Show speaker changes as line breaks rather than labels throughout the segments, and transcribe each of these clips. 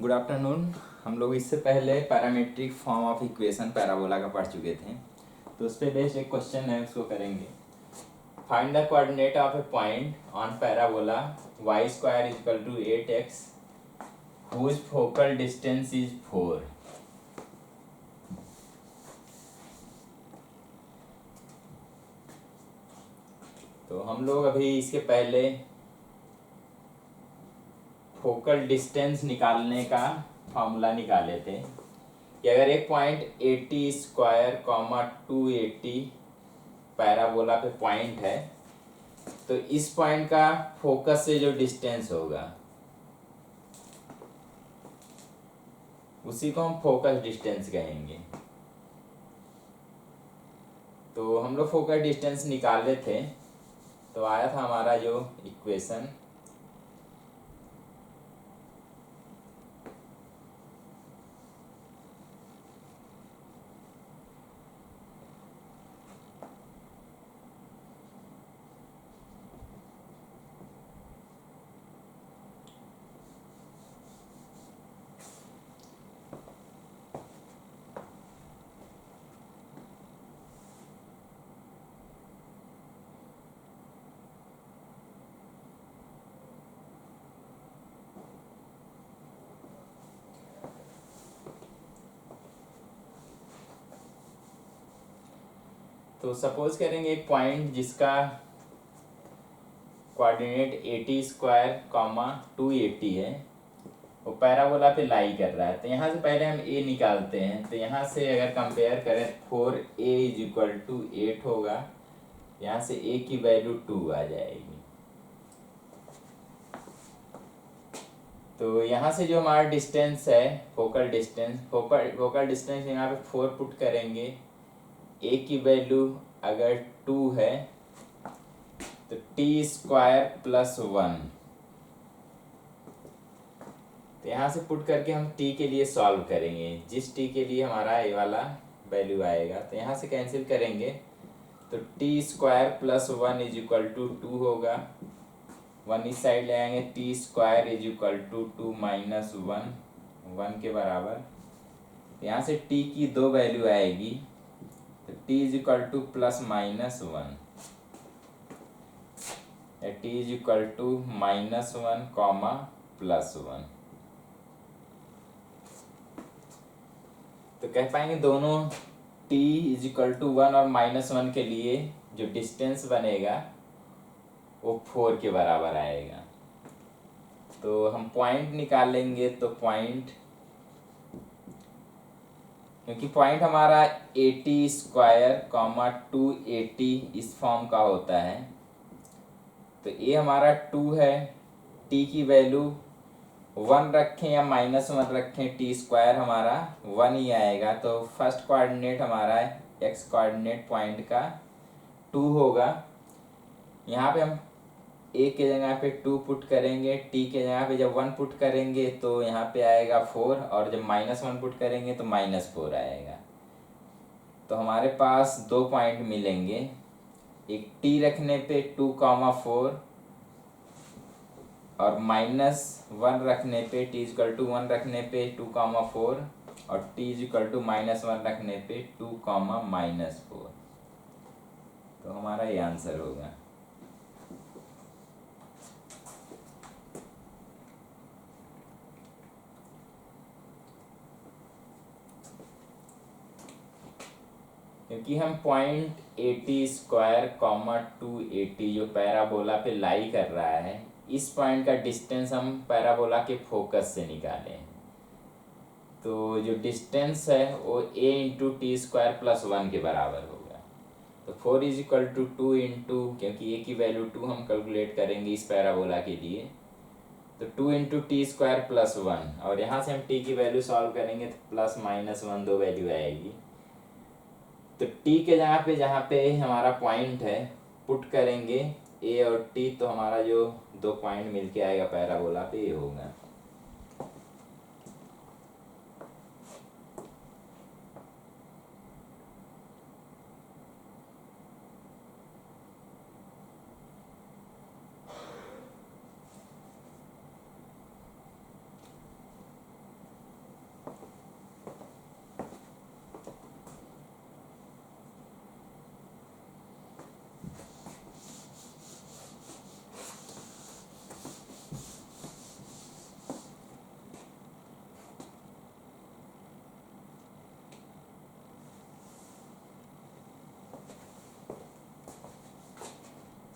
Good afternoon. हम लोग इससे पहले parametric form of equation parabola का पढ़ चुके थे, तो उस पर बेस्ड एक क्वेश्चन है, उसको करेंगे। Find the coordinate of a point on parabola y square is equal to 8x whose focal distance is 4। तो हम लोग अभी इसके पहले फोकल डिस्टेंस निकालने का फॉर्मूला निकाले थे कि अगर एक पॉइंट 80 स्क्वायर कॉमा 280 पैराबोला पे पॉइंट है, तो इस पॉइंट का फोकस से जो डिस्टेंस होगा उसी को हम फोकस डिस्टेंस कहेंगे। तो हम लोग फोकस डिस्टेंस निकाले थे, तो आया था हमारा जो इक्वेशन तो सपोज करेंगे एक पॉइंट जिसका कोऑर्डिनेट 80 स्क्वायर कॉमा 280 है, वो पैराबोला पे लाई कर रहा है। तो यहाँ से पहले हम ए निकालते हैं। तो यहाँ से अगर कंपेयर करें 4a इज इक्वल टू 8 होगा, यहाँ से a की वैल्यू 2 आ जाएगी। तो यहाँ से जो हमारा डिस्टेंस है फोकल डिस्टेंस यहाँ पे 4 पुट करेंगे। a की वैल्यू अगर 2 है तो टी स्क्वायर प्लस 1। तो यहाँ से पुट करके हम t के लिए सॉल्व करेंगे, जिस t के लिए हमारा ये वाला वैल्यू आएगा। तो यहाँ से कैंसिल करेंगे तो t square plus 1 is equal to 2 होगा। 1 इस साइड ले आएंगे, t square is equal to 2 minus 1 के बराबर। यहाँ से t की 2 वैल्यू आएगी, तो t is equal to plus minus 1, t is equal to minus 1 comma plus 1। तो कह पाएंगे दोनों t इज इक्वल टू 1 और माइनस 1 के लिए जो डिस्टेंस बनेगा वो 4 के बराबर आएगा। तो हम पॉइंट निकालेंगे, तो पॉइंट, क्योंकि पॉइंट हमारा 80 स्क्वायर कॉमा 280 इस फॉर्म का होता है, तो ये हमारा 2 है, t की वैल्यू 1 रखें या माइनस 1 रखें, टी स्क्वायर हमारा 1 ही आएगा। तो फर्स्ट कोऑर्डिनेट हमारा एक्स कोऑर्डिनेट पॉइंट का 2 होगा। यहाँ पे हम a के जगह पे 2 पुट करेंगे, t के जगह पे जब 1 पुट करेंगे तो यहाँ पे आएगा 4, और जब माइनस 1 पुट करेंगे तो माइनस 4 आएगा। तो हमारे पास 2 पॉइंट मिलेंगे, एक t रखने पे 2,4 और माइनस 1 रखने पे t इक्वल टू 1 रखने पे 2,4 और t इक्वल टू माइनस 1 रखने पे 2,-4। तो हमारा ये आंसर होगा। क्योंकि हम पॉइंट 80 स्क्वायर कॉमा 280 जो पैराबोला पे लाई कर रहा है, इस पॉइंट का डिस्टेंस हम पैराबोला के फोकस से निकालें। तो जो डिस्टेंस है वो a into T square plus 1 के बराबर होगा। तो 4 इज इक्वल टू 2 इंटू, क्योंकि a की वैल्यू 2 हम कैलकुलेट करेंगे इस पैराबोला के लिए, तो 2 इंटू टी स्क्वायर प्लस 1, और यहाँ से हम t की वैल्यू सॉल्व करेंगे तो प्लस माइनस 1 दो वैल्यू आएगी। तो t के जहाँ पे हमारा पॉइंट है पुट करेंगे a और t, तो हमारा जो 2 पॉइंट मिलके आएगा पैराबोला पे ये होगा।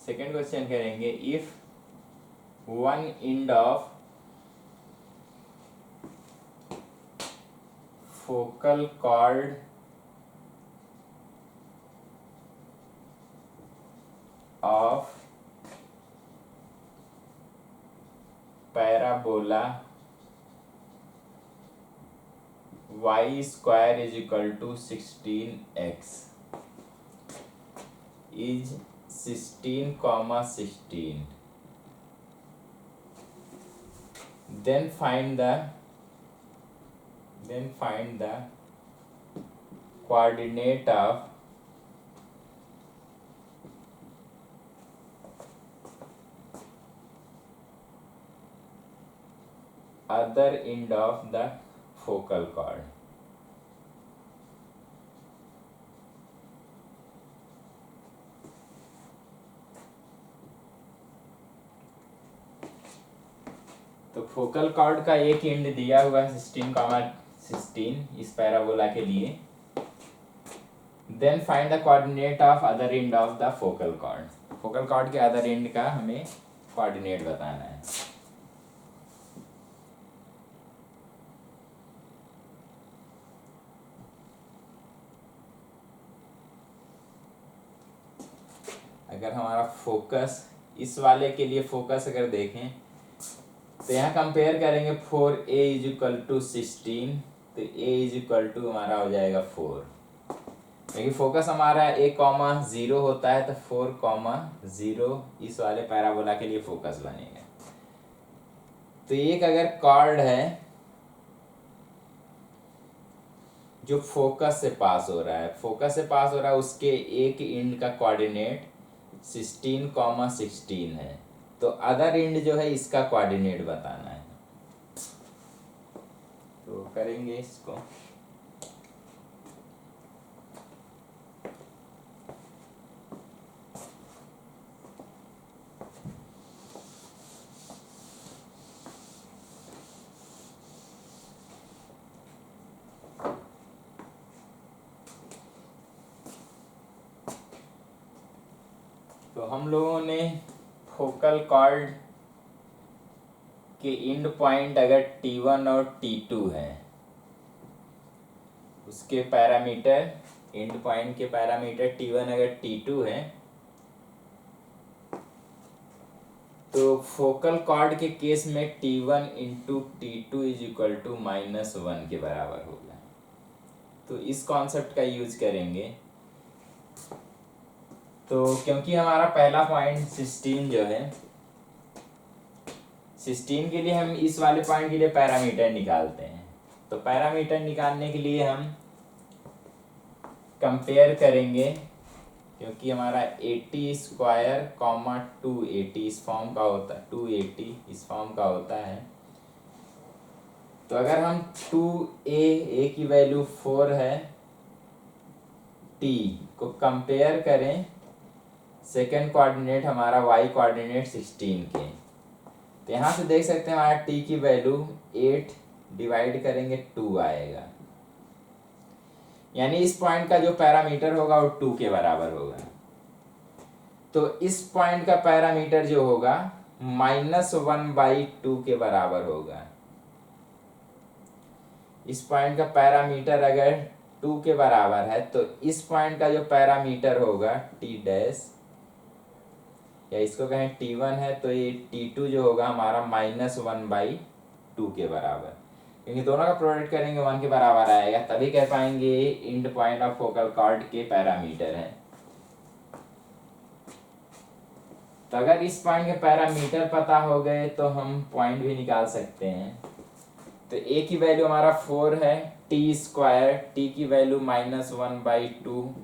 सेकेंड क्वेश्चन करेंगे, if one end of focal cord of parabola y square is equal to 16x is 16, then find the coordinate of other end of the focal cord. तो फोकल कॉर्ड का एक and दिया हुआ है 16, इस parabola के लिए। Then find the coordinate of other end of the focal chord. Focal chord के अदर एंड का हमें कोऑर्डिनेट बताना है। अगर हमारा फोकस, इस वाले के लिए फोकस अगर देखें तो यहाँ कंपेयर करेंगे 4a इज इक्वल टू 16, तो a इज इक्वल टू हमारा हो जाएगा 4, क्योंकि फोकस हमारा a,0 होता है, तो 4,0 इस वाले पैराबोला के लिए फोकस बनेगा। तो एक अगर कॉर्ड है जो फोकस से पास हो रहा है, उसके एक एंड का कोऑर्डिनेट 16,16 है, तो अदर एंड जो है इसका कोऑर्डिनेट बताना है। तो करेंगे इसको। तो हम लोगों ने फोकल कॉर्ड के एंड पॉइंट अगर T1 और T2 है, उसके पैरामीटर, एंड पॉइंट के पैरामीटर T1 अगर T2 है, तो फोकल कॉर्ड के केस में T1 into T2 is equal to -1 के बराबर होगा। तो इस कॉन्सेप्ट का यूज करेंगे। तो क्योंकि हमारा पहला पॉइंट 16 जो है, 16 के लिए हम इस वाले पॉइंट के लिए पैरामीटर निकालते हैं। तो पैरामीटर निकालने के लिए हम कंपेयर करेंगे, क्योंकि हमारा 80 स्क्वायर, 280 इस फॉर्म का होता है, 280 इस फॉर्म का होता है। तो अगर हम 2a की वैल्यू 4 है, t को कंपेयर करें सेकेंड कोऑर्डिनेट हमारा y कोऑर्डिनेट 16 के, तो यहाँ से देख सकते हैं हमारा t की वैल्यू 8 डिवाइड करेंगे 2 आएगा, यानी इस पॉइंट का जो पैरामीटर होगा वो 2 के बराबर होगा। तो इस पॉइंट का पैरामीटर जो होगा -1/2 के बराबर होगा। इस पॉइंट का पैरामीटर अगर 2 के बराबर है, तो इस पॉइंट का जो पैरामीटर होगा t डैश, या इसको कहें T1 है, तो ये T2 जो होगा हमारा -1/2 के बराबर, क्योंकि दोनों का प्रोडक्ट करेंगे 1 के बराबर आएगा, तभी कह पाएंगे and point of focal chord के पैरामीटर है। तो अगर इस पॉइंट के पैरामीटर पता हो गए तो हम पॉइंट भी निकाल सकते हैं। तो a की वैल्यू हमारा 4 है, t स्क्वायर, t की वैल्यू -1/2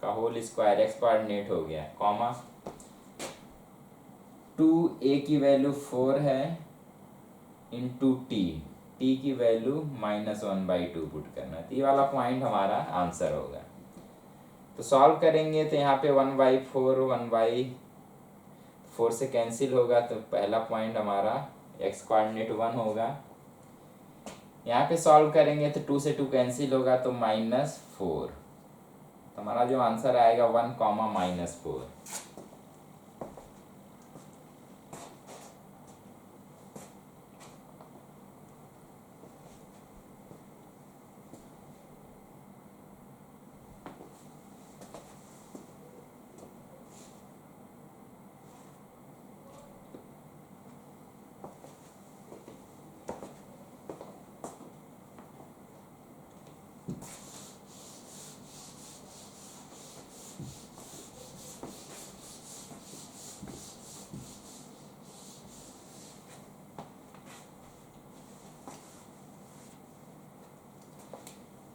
का होल स्क्वायर, x कोऑर्डिनेट हो गया, कॉमा 2a की वैल्यू 4 है इंटू t की वैल्यू -1/2 पुट करना, तो ये वाला पॉइंट हमारा आंसर होगा। तो सॉल्व करेंगे तो यहाँ पे 1/4 से कैंसिल होगा, तो पहला पॉइंट हमारा x कोऑर्डिनेट 1 होगा। यहाँ पे सॉल्व करेंगे तो 2 से 2 कैंसिल होगा, तो -4, तो हमारा जो आंसर आएगा 1, -4।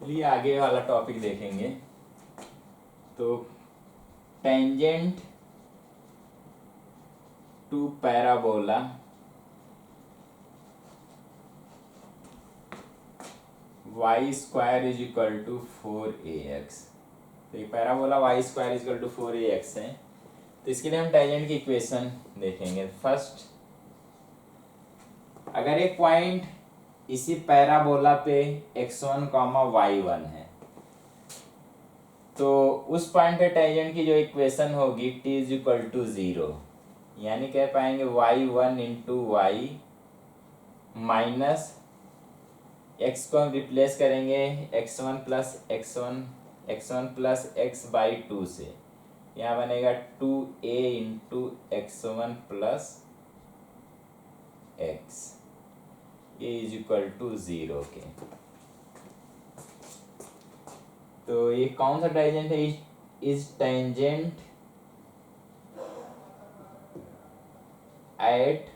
चलिए आगे वाला टॉपिक देखेंगे। तो tangent to parabola y square is equal to 4ax। तो ये parabola y square is equal to 4ax है। तो इसके लिए हम टेंजेंट की इक्वेशन देखेंगे। फर्स्ट, अगर एक पॉइंट इसी पैराबोला पे x1, y1 है, तो उस पॉइंट पे टेंजेंट की जो इक्वेशन होगी t इज इक्वल टू 0, यानी कह पाएंगे y1 into y minus x को हम रिप्लेस करेंगे x1 प्लस x बाई 2 से। यहाँ बनेगा 2a into x1 plus x, ये इज इक्वल टू 0 के। तो ये कौन सा टेंजेंट है? Is tangent at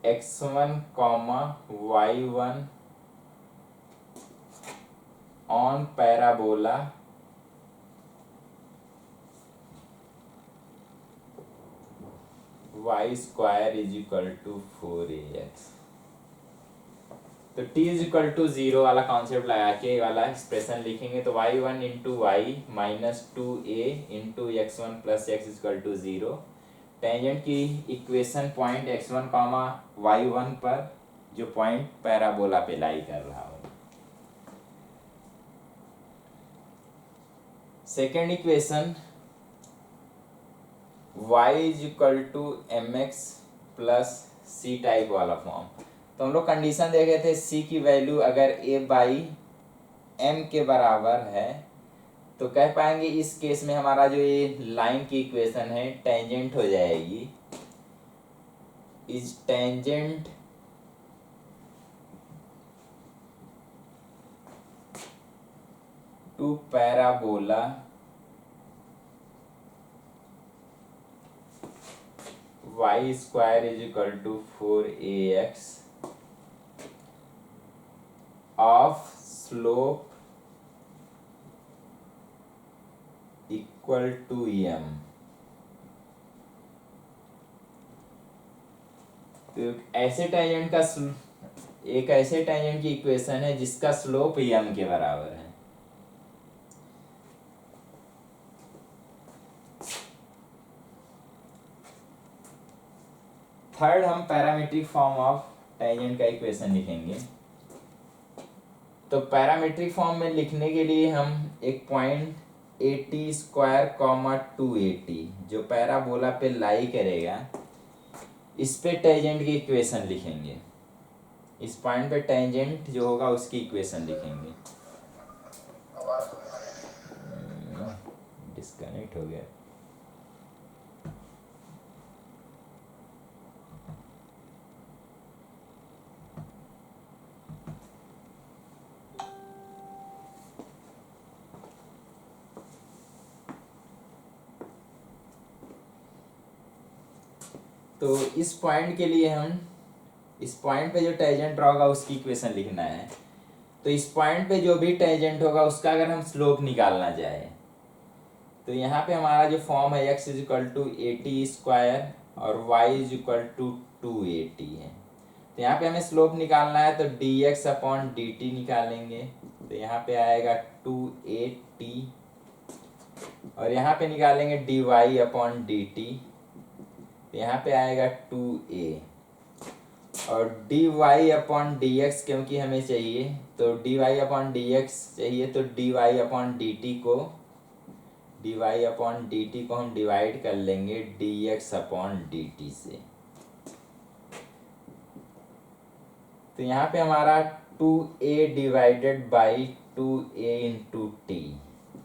x1, y1 on parabola y square is equal to 4ax। तो t इज इक्वल टू 0 वाला कॉन्सेप्ट लगा के वाला एक्सप्रेशन लिखेंगे। तो y1 into y minus 2a into x1 plus x is equal to 0। Tangent की equation point x1, y1 पर जो पॉइंट पैराबोला पे लाई कर रहा हो। Second equation y is equal to mx plus c type वाला फॉर्म। तो हम लोग कंडीशन देखे थे c की वैल्यू अगर a बाई m के बराबर है, तो कह पाएंगे इस केस में हमारा जो ये लाइन की इक्वेशन है टेंजेंट हो जाएगी। Is tangent to parabola y square is equal to 4ax of slope equal to m। तो ऐसे टेंजेंट का एक ऐसे टेंजेंट की इक्वेशन है जिसका स्लोप m के बराबर है। थर्ड, हम पैरामीट्रिक फॉर्म ऑफ टेंजेंट का इक्वेशन लिखेंगे। तो पैरामीट्रिक फॉर्म में लिखने के लिए हम एक पॉइंट at स्क्वायर 2at जो पैराबोला पे लाई करेगा, इस पे टेंजेंट की इक्वेशन लिखेंगे। इस पॉइंट पे टेंजेंट जो होगा उसकी इक्वेशन लिखेंगे। डिस्कनेक्ट हो गया। तो इस पॉइंट के लिए हम इस पॉइंट पे जो टेंजेंट होगा उसकी इक्वेशन लिखना है। तो इस पॉइंट पे जो भी टेंजेंट होगा उसका अगर हम स्लोप निकालना चाहे, तो यहाँ पे हमारा जो फॉर्म है x is equal to at square और y is equal to 2at है। तो यहाँ पे हमें स्लोप निकालना है, तो dx अपॉन dt निकालेंगे। तो यहाँ पे आएगा 2at और यहाँ पे निकालेंगे dy अपॉन dt। तो यहाँ पे आएगा 2a और dy अपॉन dx क्योंकि हमें चाहिए, तो dy अपॉन dx चाहिए, तो dy अपॉन dt को हम डिवाइड कर लेंगे dx अपॉन dt से। तो यहाँ पे हमारा 2a divided by 2a into T.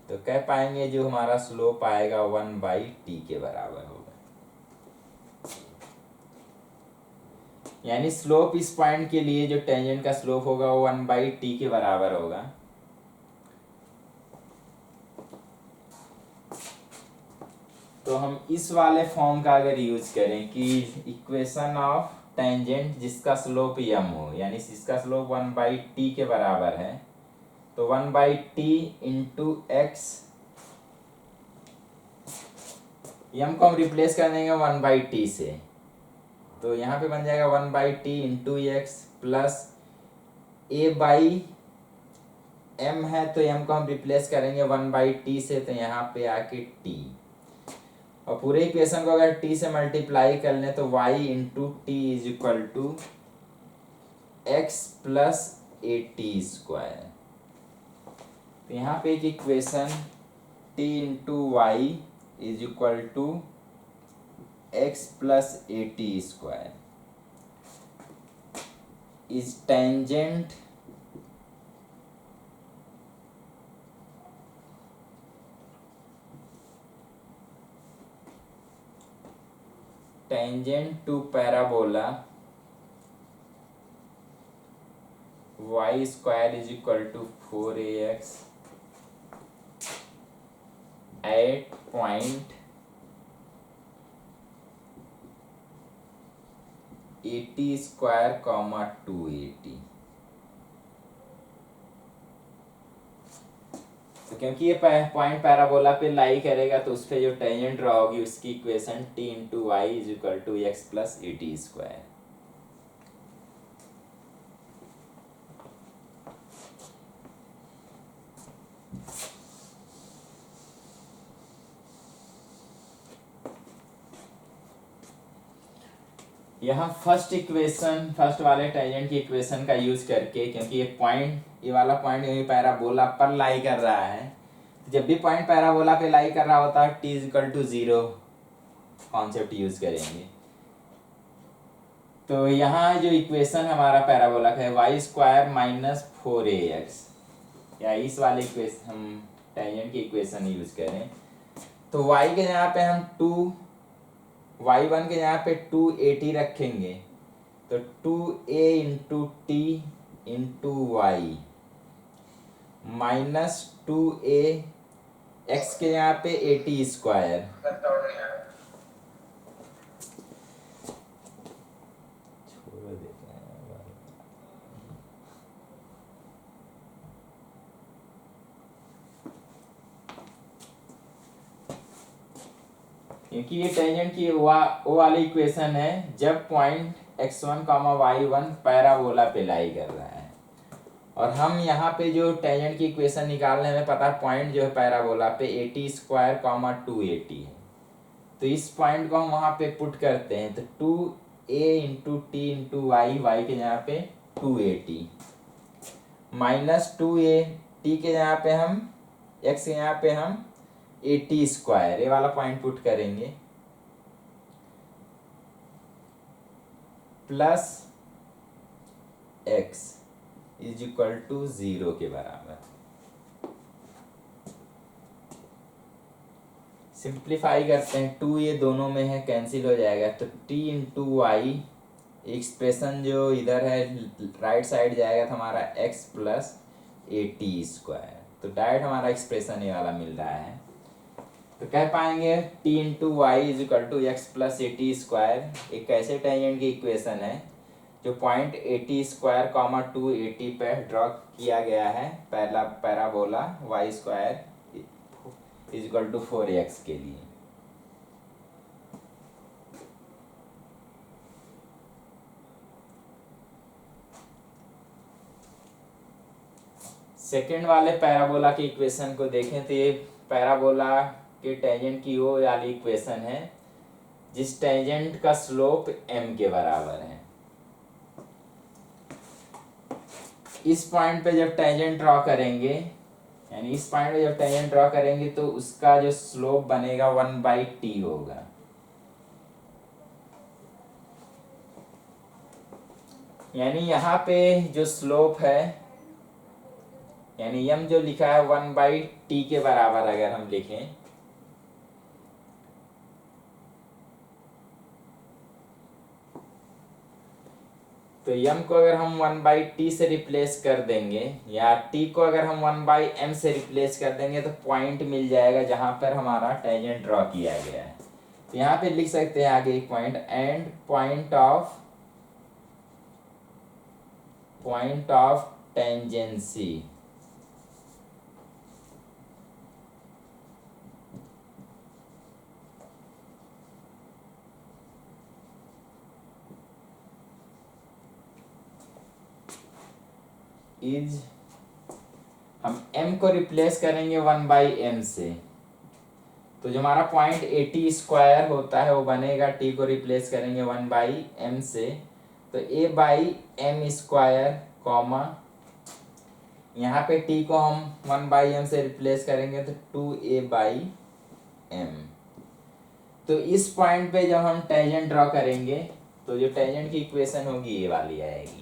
तो कह पाएंगे जो हमारा स्लोप आएगा 1/t के बराबर होगा। यानी स्लोप इस पॉइंट के लिए जो टेंजेंट का स्लोप होगा वो 1/t के बराबर होगा। तो हम इस वाले फॉर्म का अगर यूज करें कि इक्वेशन ऑफ टेंजेंट जिसका स्लोप यम हो, यानी जिसका स्लोप 1/t के बराबर है, तो 1/t इंटू एक्स, यम को हम रिप्लेस कर देंगे 1/t से, तो यहाँ पे बन जाएगा 1/t into x plus a by m है, तो एम को हम रिप्लेस करेंगे 1/t से, तो यहाँ पे आके t, और पूरे इक्वेशन को अगर t से मल्टीप्लाई कर लें तो y into t is equal to x plus a t square. तो यहाँ पे एक equation t into y is equal to x plus a t square is tangent to parabola y square is equal to 4ax at point 80 square comma 280। तो क्योंकि ये point parabola पे लाई करेगा, तो उस पे जो टेंजेंट ड्रॉ होगी उसकी equation t into y is equal to x plus a t square. यहाँ फर्स्ट वाले टेंजेंट की इक्वेशन का यूज करके, क्योंकि ये वाला पॉइंट यही पैराबोला पर लाई कर रहा है, जब भी पॉइंट पैराबोला पे लाई कर रहा होता है t is equal to 0 concept use करेंगे। तो यहाँ जो इक्वेशन हमारा पैराबोला का है वाई स्क्वायर माइनस 4ax, या इस वाले इक्वेशन हम टेंजेंट की इक्वेशन यूज करें, तो y के यहाँ पे हम y1 के यहाँ पे 280 रखेंगे, तो 2a into t into y minus 2a x के यहाँ पे 80 स्क्वायर, क्योंकि ये टेंजेंट की वो वाली इक्वेशन है जब पॉइंट x1 y1 पैराबोला पे लाई कर रहा है, और हम यहाँ पे जो टेंजेंट की इक्वेशन निकालने में पता है पॉइंट जो है पैराबोला पे 80 स्क्वायर 280 है, तो इस पॉइंट को हम वहाँ पे पुट करते हैं, तो 2a into t into y, y के यहाँ पे 280 माइनस 2a, टी के यहाँ पे हम x के यहाँ पे हम 80 स्क्वायर, ये वाला पॉइंट पुट करेंगे, plus x is equal to 0 के बराबर। सिंप्लीफाई करते हैं, 2 ये दोनों में है कैंसिल हो जाएगा, तो t इंटू वाई एक्सप्रेशन जो इधर है राइट साइड जाएगा तो हमारा x plus a t square, तो डायरेक्ट हमारा एक्सप्रेशन ये वाला मिल रहा है। तो कह पाएंगे t into y is equal to x plus a t square एक ऐसे टेंजेंट की इक्वेशन है जो पॉइंट 80 स्क्वायर 280 पे ड्रॉ किया गया है पहला parabola y square is equal to 4x के लिए। सेकेंड वाले पैराबोला की इक्वेशन को देखें तो ये पैराबोला के टेंजेंट की वो वाली इक्वेशन है जिस टेंजेंट का स्लोप m के बराबर है। इस पॉइंट पे जब टेंजेंट ड्रॉ करेंगे, यानी इस पॉइंट पे जब टेंजेंट ड्रॉ करेंगे तो उसका जो स्लोप बनेगा 1/t होगा। यानी यहाँ पे जो स्लोप है, यानी m जो लिखा है 1/t के बराबर अगर हम लिखें तो m को अगर हम 1/t से रिप्लेस कर देंगे या t को अगर हम 1/m से रिप्लेस कर देंगे तो पॉइंट मिल जाएगा जहां पर हमारा टेंजेंट ड्रॉ किया गया है। तो यहाँ पे लिख सकते हैं आगे एक point, and point of point of tangency is, हम m को रिप्लेस करेंगे 1/m से, तो जो हमारा पॉइंट 80 स्क्वायर होता है वो बनेगा, t को रिप्लेस करेंगे 1/m से, तो a/m स्क्वायर कॉमा यहाँ पे t को हम 1/m से रिप्लेस करेंगे तो 2a/m। तो इस पॉइंट पे जब हम टेंजेंट ड्रॉ करेंगे तो जो टेंजेंट की इक्वेशन होगी ये वाली आएगी,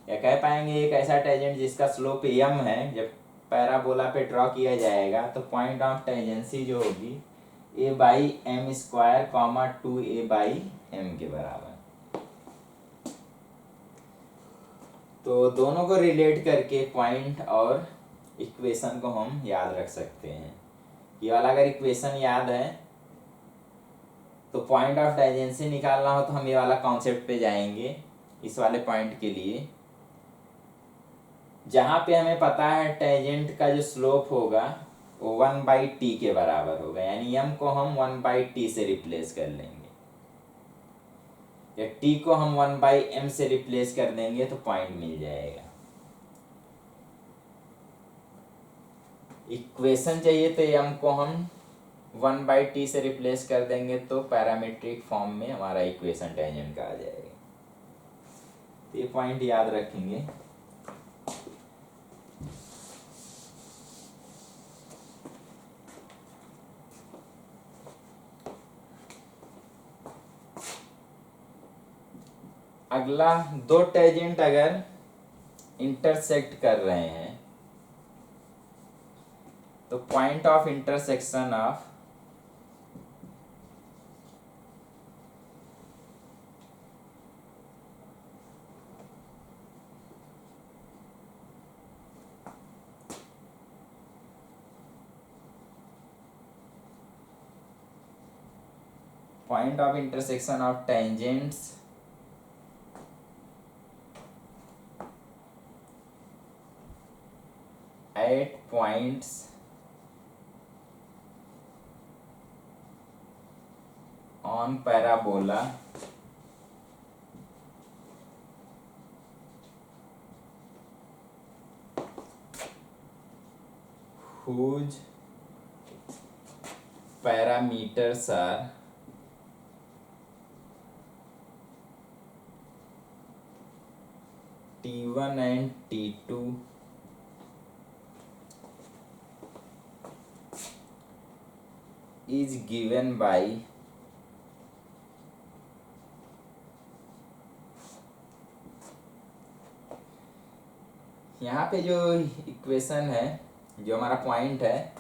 या कह पाएंगे एक ऐसा टेंजेंट जिसका स्लोप m है, जब पैराबोला पे ड्रॉ किया जाएगा तो पॉइंट ऑफ टेंजेंसी जो होगी a/m स्क्वायर कॉमा 2a/m के बराबर। तो दोनों को रिलेट करके पॉइंट और इक्वेशन को हम याद रख सकते हैं। ये वाला अगर इक्वेशन याद है तो पॉइंट ऑफ टेंजेंसी निकालना हो तो हम ये वाला कॉन्सेप्ट पे जाएंगे इस वाले पॉइंट के लिए, जहाँ पे हमें पता है टेंजेंट का जो स्लोप होगा वो 1/t के बराबर होगा, यानी m को हम 1/t से रिप्लेस कर लेंगे, या t को हम 1/m से रिप्लेस कर देंगे तो पॉइंट मिल जाएगा। इक्वेशन चाहिए तो m को हम 1/t से रिप्लेस कर देंगे तो पैरामीट्रिक फॉर्म में हमारा इक्वेशन टेंजेंट का आ जाएगा। तो ये पॉइंट याद रखेंगे। अगला, दो टेंजेंट अगर इंटरसेक्ट कर रहे हैं तो point of intersection of tangents at points on parabola whose parameters are t1 and t2 is given by यहाँ पे जो इक्वेशन है, जो हमारा पॉइंट है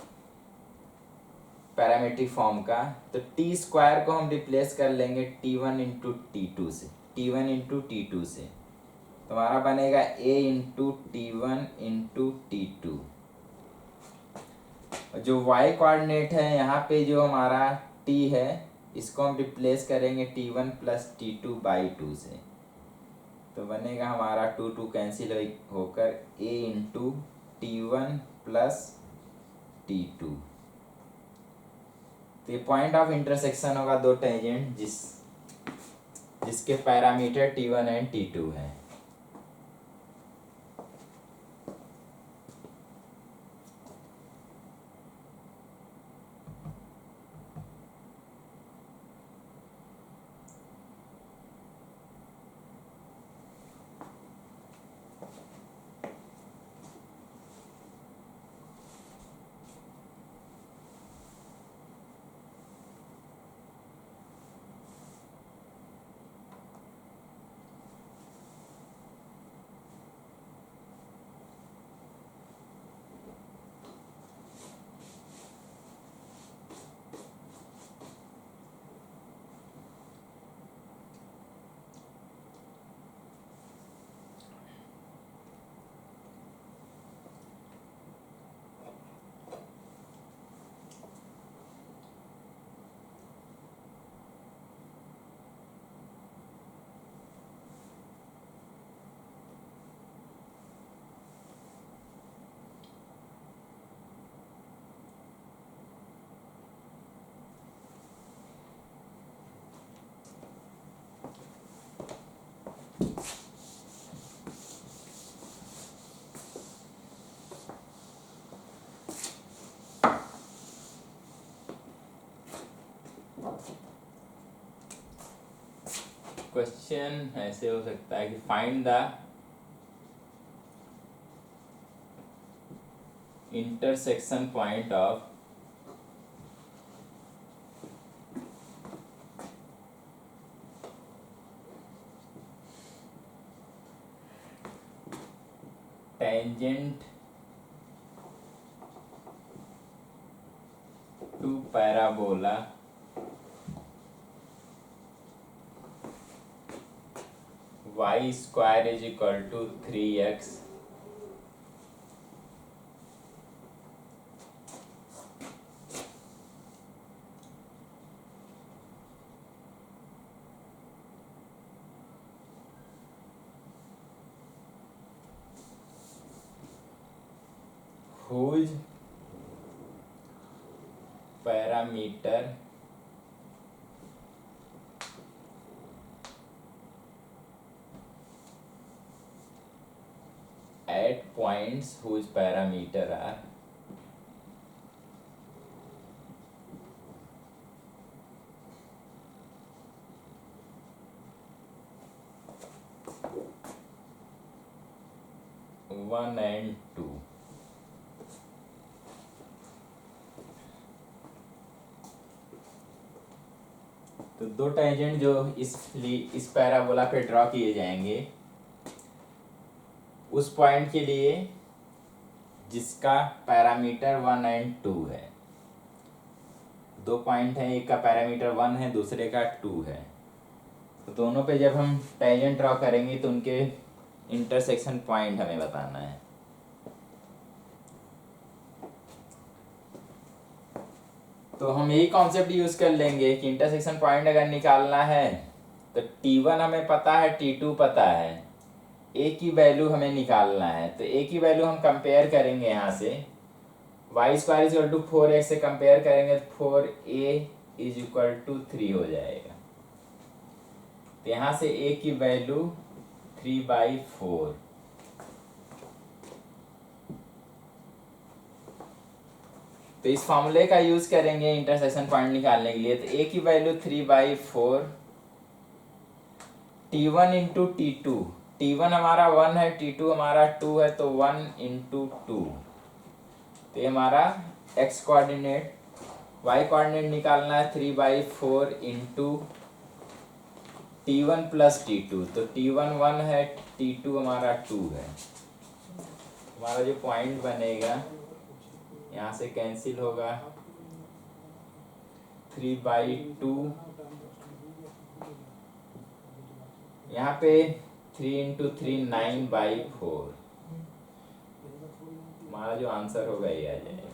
पैरामीट्रिक फॉर्म का, तो टी स्क्वायर को हम रिप्लेस कर लेंगे t1 इंटू टी2 से, t1 इंटू टी2 से, तो हमारा बनेगा a into T one into T2. जो y कोऑर्डिनेट है यहाँ पे जो हमारा t है इसको हम रिप्लेस करेंगे t1 प्लस t2/2 से, तो बनेगा हमारा 2 कैंसिल होकर a into T one plus T2. तो ये पॉइंट ऑफ इंटरसेक्शन होगा दो टेंजेंट जिसके पैरामीटर t1 एंड t2 है। क्वेश्चन ऐसे हो सकता है कि find the intersection point of tangent to parabola y square is equal to 3x whose parameter at points whose parameter are one and two. तो दो टेंजेंट जो इस पैराबोला पे ड्रॉ किए जाएंगे उस पॉइंट के लिए जिसका पैरामीटर 1 एंड 2 है। दो पॉइंट है, एक का पैरामीटर 1 है, दूसरे का 2 है। तो दोनों पे जब हम टेंजेंट ड्रॉ करेंगे तो उनके इंटरसेक्शन पॉइंट हमें बताना है। तो हम यही कॉन्सेप्ट यूज कर लेंगे कि इंटरसेक्शन पॉइंट अगर निकालना है तो T1 हमें पता है, T2 पता है, ए की वैल्यू हमें निकालना है। तो ए की वैल्यू हम कंपेयर करेंगे यहाँ से, y square is equal to 4x से कंपेयर करेंगे तो 4a इज इक्वल टू 3 हो जाएगा। तो यहाँ से a की वैल्यू 3/4। तो इस फॉर्मूले का यूज करेंगे इंटरसेक्शन पॉइंट निकालने के लिए। तो a की value 3/4 T1 into T2। T1 हमारा 1 है, T2 हमारा 2 है, तो 1 इंटू 2। तो ये हमारा x कोऑर्डिनेट, y कोऑर्डिनेट निकालना है 3/4 इंटू T1 प्लस T2। तो T1 1 है, T2 हमारा 2 है। हमारा जो पॉइंट बनेगा यहाँ से कैंसिल होगा, 3/2 यहाँ पे 3 इंटू 3 9/4। हमारा जो आंसर होगा ये आ जाएगा।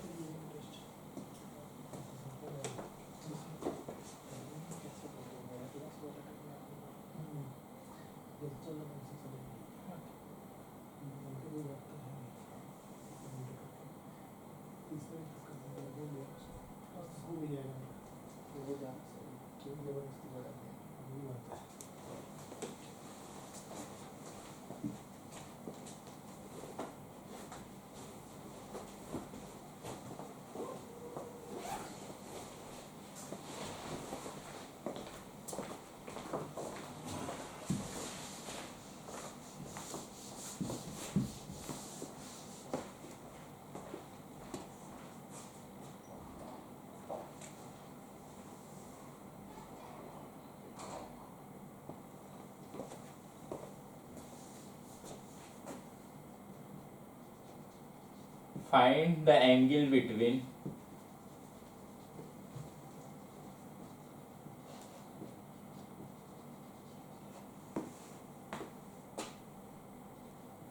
Find the angle between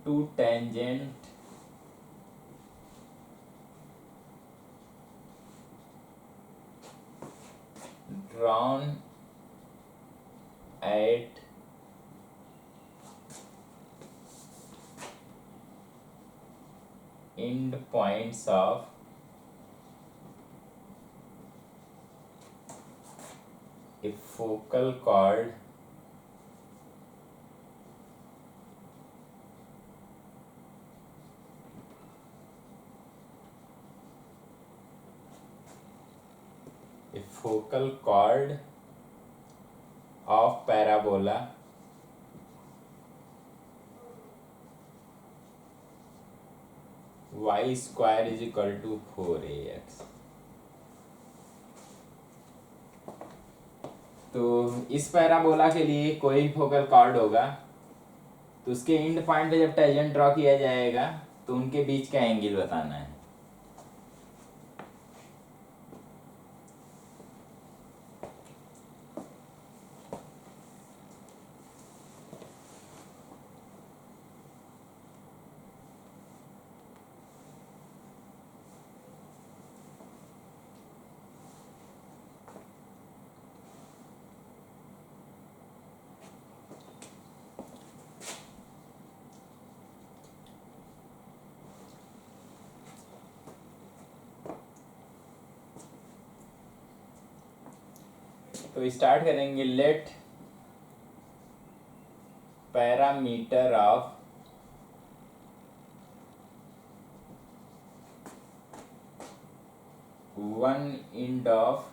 two tangent drawn at end points of a focal chord of parabola y square is equal to 4ax। तो इस पैराबोला के लिए कोई फोकल कॉर्ड होगा तो उसके एंड पॉइंट पे जब टेंजेंट ड्रॉ किया जाएगा तो उनके बीच का एंगल बताना है। तो स्टार्ट करेंगे। Let parameter of one end of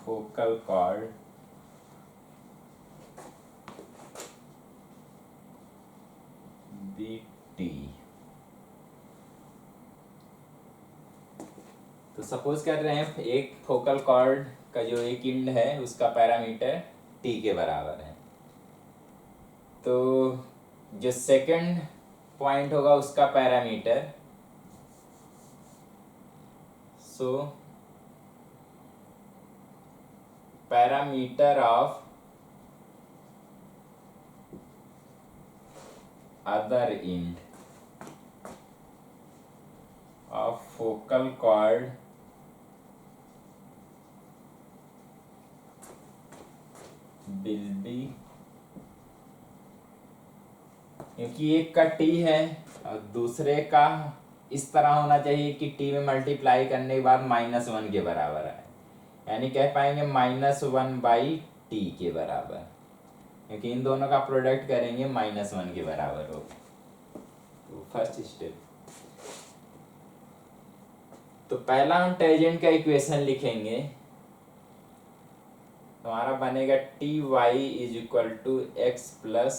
focal chord be t. तो सपोज कर रहे हैं एक फोकल कॉर्ड का जो एक एंड है उसका पैरामीटर टी के बराबर है। तो जो सेकंड पॉइंट होगा उसका parameter, so parameter of other end of focal cord will be, क्योंकि एक का टी है और दूसरे का इस तरह होना चाहिए कि टी में मल्टीप्लाई करने के बाद -1 के बराबर है, यानी कह पाएंगे -1/t के बराबर, क्योंकि इन दोनों का प्रोडक्ट करेंगे -1 के बराबर हो। तो फर्स्ट स्टेप, तो पहला हम टेंजेंट का इक्वेशन लिखेंगे। हमारा बनेगा ty is equal to x plus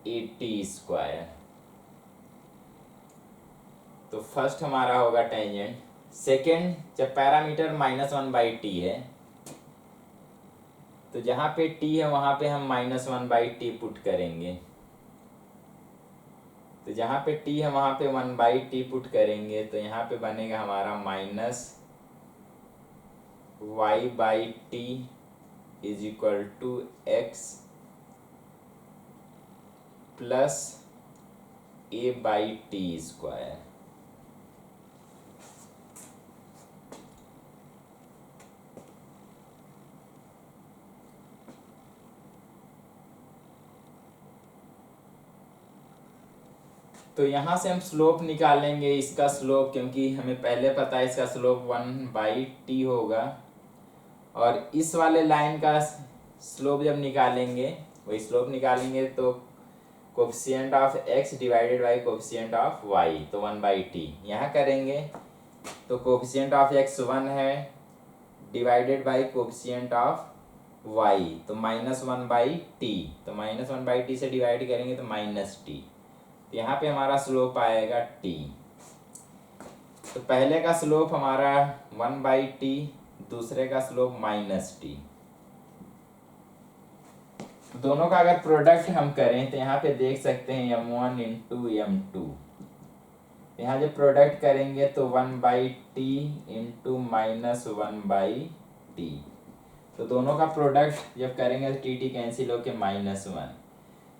AT²। तो फर्स्ट हमारा होगा टेंजेंट। सेकेंड, जब पैरामीटर -1/t है तो जहाँ पे t है वहाँ पे हम -1/t पुट करेंगे। तो जहाँ पे t है वहाँ पे 1/t पुट करेंगे, तो यहाँ पे बनेगा हमारा -y/t is equal to x plus a/t²। तो यहाँ से हम स्लोप निकालेंगे इसका स्लोप, क्योंकि हमें पहले पता है इसका स्लोप 1/t होगा, और इस वाले लाइन का स्लोप जब निकालेंगे, वही स्लोप निकालेंगे तो coefficient of x divided by coefficient of y, तो 1/t यहाँ करेंगे तो कोफिशिएंट ऑफ x 1 है divided by coefficient of y, तो -1/t, तो -1/t से डिवाइड करेंगे तो -t, तो यहाँ पे हमारा स्लोप आएगा t। तो पहले का स्लोप हमारा 1/t, दूसरे का स्लोप -t। दोनों का अगर प्रोडक्ट हम करें तो यहाँ पे देख सकते हैं m1 इंटू m2। यहाँ जब प्रोडक्ट करेंगे तो 1/t इंटू -1/t, तो दोनों का प्रोडक्ट जब करेंगे तो टी कैंसिल होके -1,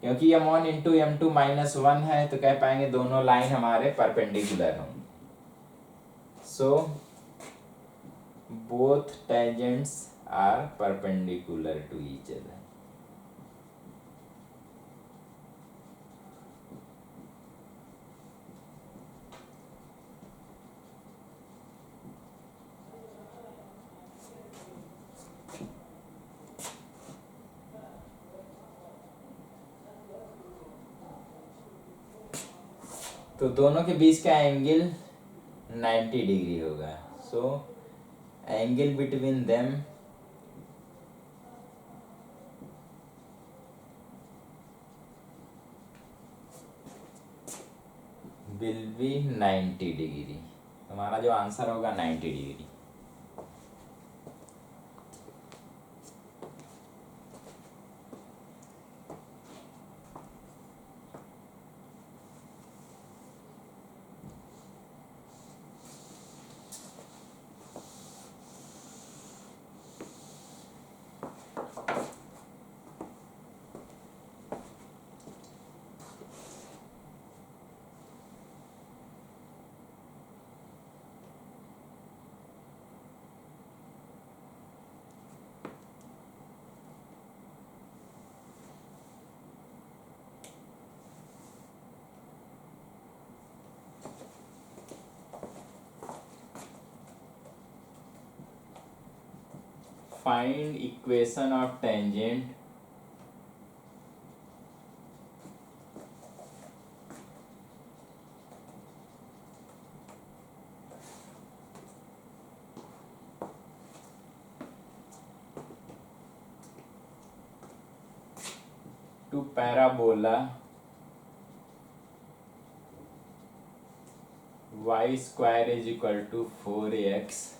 क्योंकि m1 इंटू m2 -1 है तो कह पाएंगे दोनों लाइन हमारे परपेंडिकुलर होंगे। So both tangents are perpendicular to each other. तो दोनों के बीच का एंगल 90 डिग्री होगा। So angle between them will be 90 degree. हमारा जो आंसर होगा 90 degree. Find equation of tangent to parabola y square is equal to 4x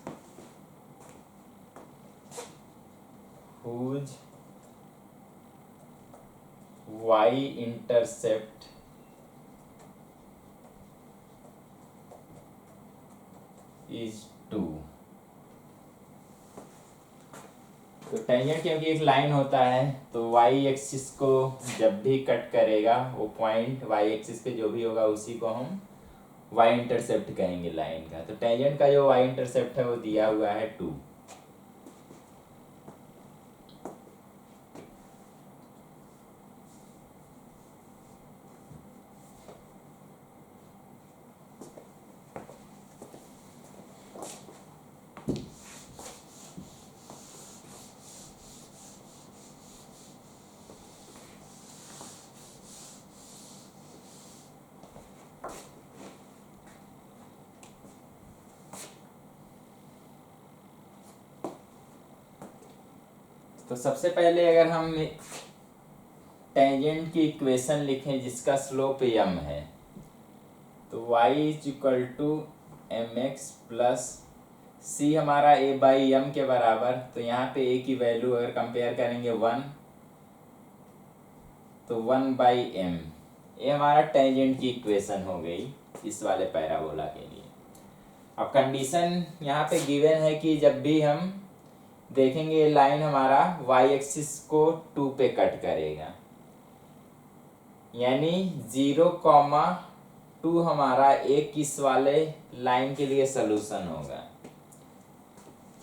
whose y intercept is 2। तो टेंजेंट क्योंकि एक लाइन होता है तो वाई एक्सिस को जब भी कट करेगा वो पॉइंट वाई एक्सिस पे जो भी होगा उसी को हम वाई इंटरसेप्ट कहेंगे लाइन का। तो टेंजेंट का जो वाई इंटरसेप्ट है वो दिया हुआ है 2। तो सबसे पहले अगर हम टेंजेंट की इक्वेशन लिखें जिसका स्लोप m है तो y is equal to m x plus c हमारा a बाई एम के बराबर। तो यहाँ पे a की वैल्यू अगर कंपेयर करेंगे 1 तो 1 बाई एम। ये हमारा टेंजेंट की इक्वेशन हो गई इस वाले पैराबोला के लिए। अब कंडीशन यहाँ पे गिवन है कि जब भी हम देखेंगे लाइन हमारा y एक्सिस को 2 पे कट करेगा, यानी 0,2 हमारा एक इस वाले लाइन के लिए सोल्यूशन होगा।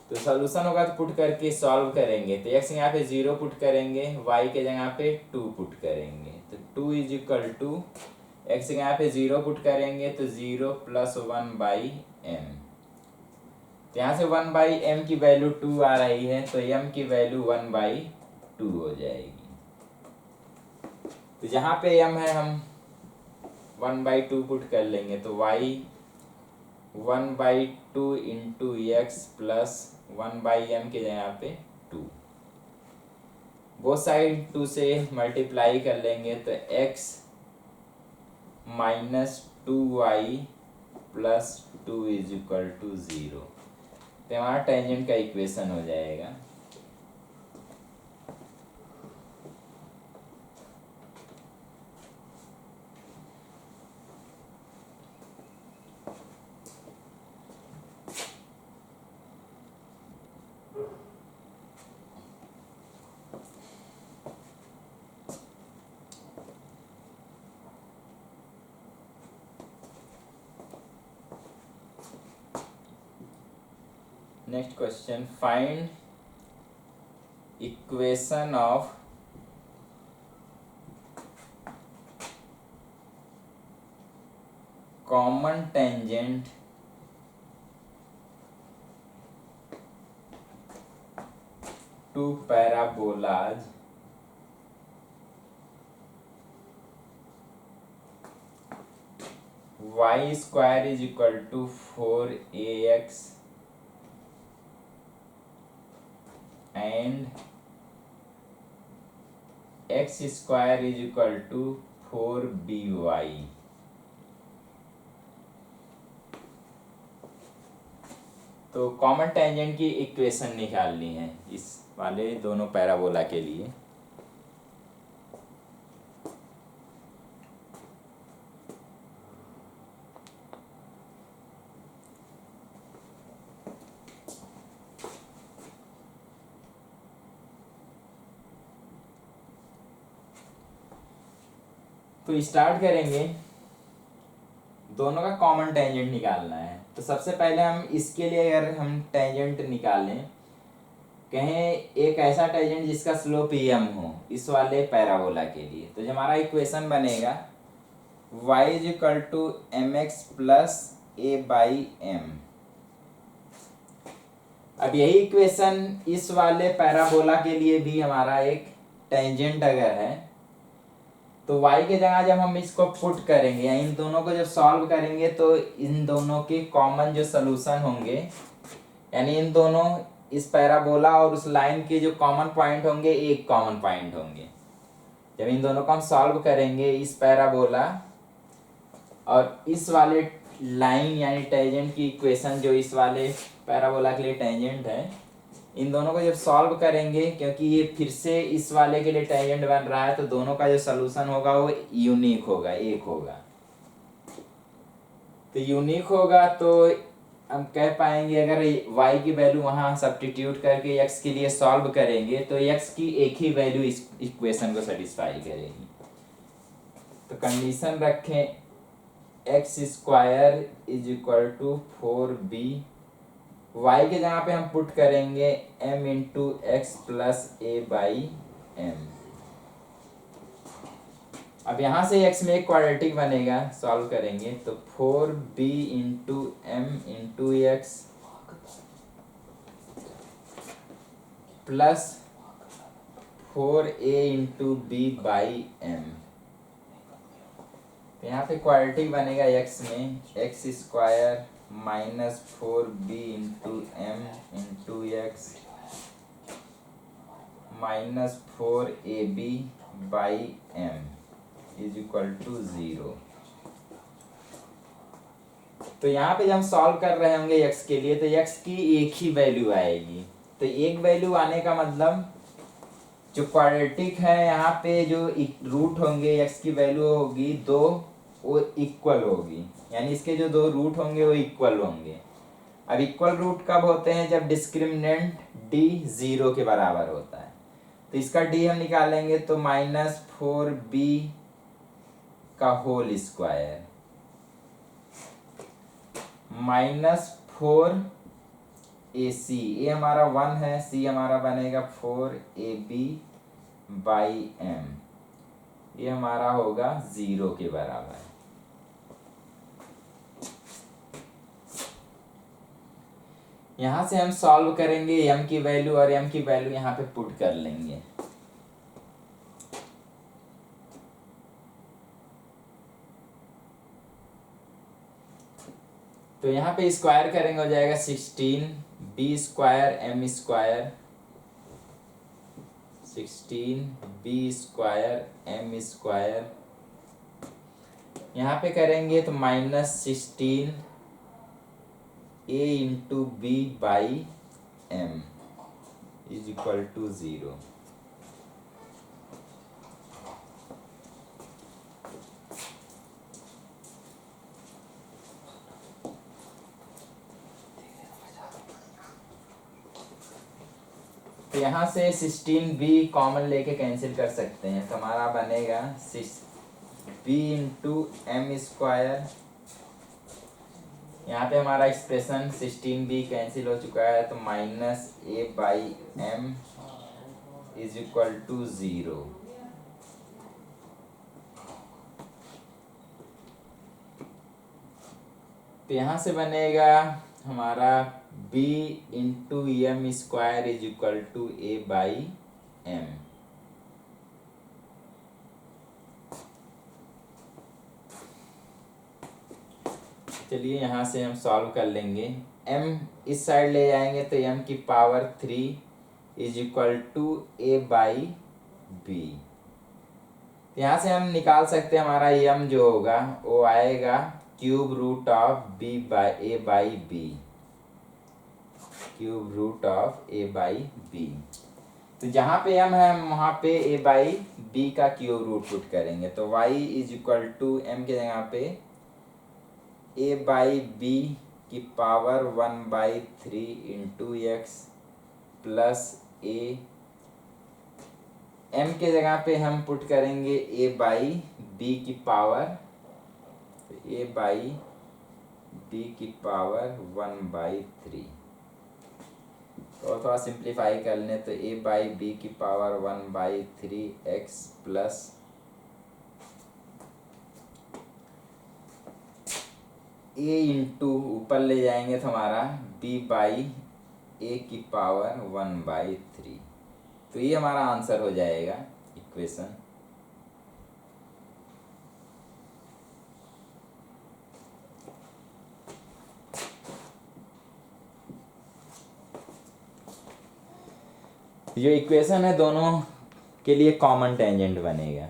तो सोल्यूशन होगा तो पुट करके सॉल्व करेंगे तो x यहाँ पे 0 पुट करेंगे, y के जगह पे 2 पुट करेंगे तो 2 इज इक्वल टू x यहाँ पे 0 पुट करेंगे तो 0 प्लस 1 बाई एम। तो यहाँ से 1 बाई एम की वैल्यू 2 आ रही है तो m की वैल्यू 1 बाई 2 हो जाएगी। तो जहाँ पे m है हम 1 बाई 2 पुट कर लेंगे तो y 1 बाई 2 इंटू एक्स प्लस 1 बाई एम के जगह पे 2। वो साइड 2 से मल्टीप्लाई कर लेंगे तो x minus 2y plus 2 is equal to 0। तो हमारा टेंजेंट का इक्वेशन हो जाएगा। Next question, find equation of common tangent to parabolas y square is equal to 4ax and x square is equal to 4by। तो common tangent की equation निकालनी है इस वाले दोनों पैराबोला के लिए। तो स्टार्ट करेंगे, दोनों का कॉमन टेंजेंट निकालना है। तो सबसे पहले हम इसके लिए अगर हम टेंजेंट निकालें, कहें एक ऐसा टेंजेंट जिसका स्लोप एम हो इस वाले पैराबोला के लिए, तो जो हमारा इक्वेशन बनेगा y is equal to m x plus a by m. अब यही इक्वेशन इस वाले पैराबोला के लिए भी हमारा एक टेंजेंट अगर है, तो y के जगह जब हम इसको पुट करेंगे या इन दोनों को जब सॉल्व करेंगे तो इन दोनों के कॉमन जो सोल्यूशन होंगे, यानी इन दोनों इस पैराबोला और उस लाइन के जो कॉमन पॉइंट होंगे एक कॉमन पॉइंट होंगे। जब इन दोनों को हम सॉल्व करेंगे, इस पैराबोला और इस वाले लाइन यानी टेंजेंट की इक्वेशन जो इस वाले पैराबोला के लिए टेंजेंट है, इन दोनों को जब सॉल्व करेंगे, क्योंकि ये फिर से इस वाले के लिए टेंजेंट बन रहा है, तो दोनों का जो सोल्यूशन होगा वो यूनिक होगा, एक होगा। तो यूनिक होगा तो हम कह पाएंगे, अगर y की वैल्यू वहाँ सब्स्टिट्यूट करके x के लिए सॉल्व करेंगे तो x की एक ही वैल्यू इस इक्वेशन को सेटिस्फाई करेगी। तो कंडीशन रखें x square is equal to 4b, y के जहाँ पे हम पुट करेंगे m into x plus a by m. अब यहाँ से x में एक क्वाड्रेटिक बनेगा, सॉल्व करेंगे तो 4b into m into x plus 4a into b by m. यहाँ पे क्वाड्रेटिक बनेगा x में x square minus 4b into m into x minus 4ab by m is equal to 0। तो यहाँ पे जब हम सॉल्व कर रहे होंगे x के लिए, तो x की एक ही वैल्यू आएगी। तो एक वैल्यू आने का मतलब जो क्वाड्रेटिक है यहाँ पे जो रूट होंगे, x की वैल्यू होगी 2, वो इक्वल होगी, यानी इसके जो दो रूट होंगे वो इक्वल होंगे। अब इक्वल रूट कब होते हैं? जब डिस्क्रिमिनेंट d 0 के बराबर होता है। तो इसका d हम निकालेंगे तो माइनस 4b का होल स्क्वायर माइनस 4ac, ए हमारा 1 है, c हमारा बनेगा 4ab बाई एम, ये हमारा होगा 0 के बराबर। यहाँ से हम सॉल्व करेंगे m की वैल्यू, और m की वैल्यू यहाँ पे पुट कर लेंगे। तो यहाँ पे स्क्वायर करेंगे, हो जाएगा 16b square m square, 16b square m square. यहाँ पे करेंगे तो minus 16 a into b by m is equal to 0। तो यहाँ से 16b कॉमन लेके कैंसिल कर सकते हैं, तो हमारा बनेगा 6b इंटू एम स्क्वायर। यहाँ पे हमारा एक्सप्रेशन 16b कैंसिल हो चुका है, तो minus a by m is equal to 0। तो यहाँ से बनेगा हमारा b into m square is equal to a by m. चलिए यहाँ से हम सॉल्व कर लेंगे, m इस साइड ले जाएंगे तो m की power 3 is equal to a by बी। यहाँ से हम निकाल सकते हैं, हमारा m जो होगा वो आएगा cube root of b by a by b. Cube root of a by b. तो जहाँ पे m है वहाँ पे a बाई बी का क्यूब रूट पुट करेंगे, तो y is equal to m के जगह पे a बाई बी की power 1/3 into x plus a। m के जगह पे हम पुट करेंगे a बाई बी की पावर, तो a बाई बी की पावर 1/3। तो थोड़ा सिंप्लीफाई कर लें तो a बाई बी की power 1/3 x plus a into ऊपर ले जाएंगे तो हमारा b बाई ए की पावर 1/3। तो ये हमारा आंसर हो जाएगा इक्वेशन। जो इक्वेशन है दोनों के लिए कॉमन टेंजेंट बनेगा।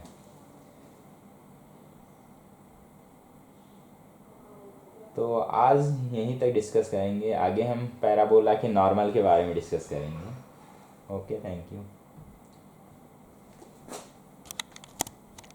तो आज यहीं तक डिस्कस करेंगे, आगे हम पैराबोला के नॉर्मल के बारे में डिस्कस करेंगे। Okay, thank you.